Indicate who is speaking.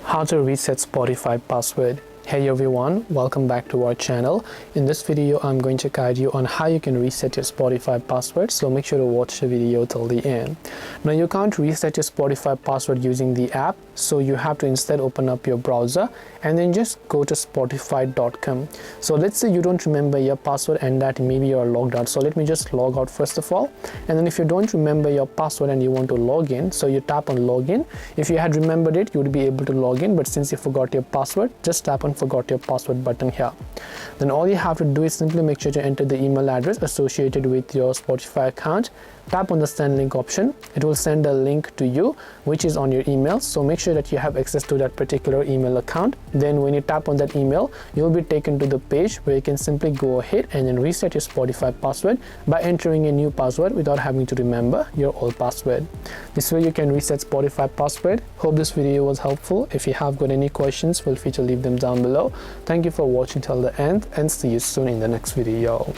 Speaker 1: How to reset Spotify password. Hey everyone, welcome back to our channel. In this video, I'm going to guide you on how you can reset your Spotify password, so make sure to watch the video till the end. Now you can't reset your Spotify password using the app, so you have to instead open up your browser and then just go to spotify.com. So let's say you don't remember your password and that maybe you're logged out. So let me just log out first of all, and then if you don't remember your password and you want to log in, so you tap on login. If you had remembered it, you would be able to log in, but since you forgot your password, just tap on forgot your password button here. Then all you have to do is simply make sure to enter the email address associated with your Spotify account. Tap on the send link option. It will send a link to you which is on your email, so make sure that you have access to that particular email account. Then when you tap on that email, you'll be taken to the page where you can simply go ahead and then reset your Spotify password by entering a new password without having to remember your old password. This way you can reset Spotify password. Hope this video was helpful. If you have got any questions, feel free to leave them down below. Thank you for watching till the end and see you soon in the next video.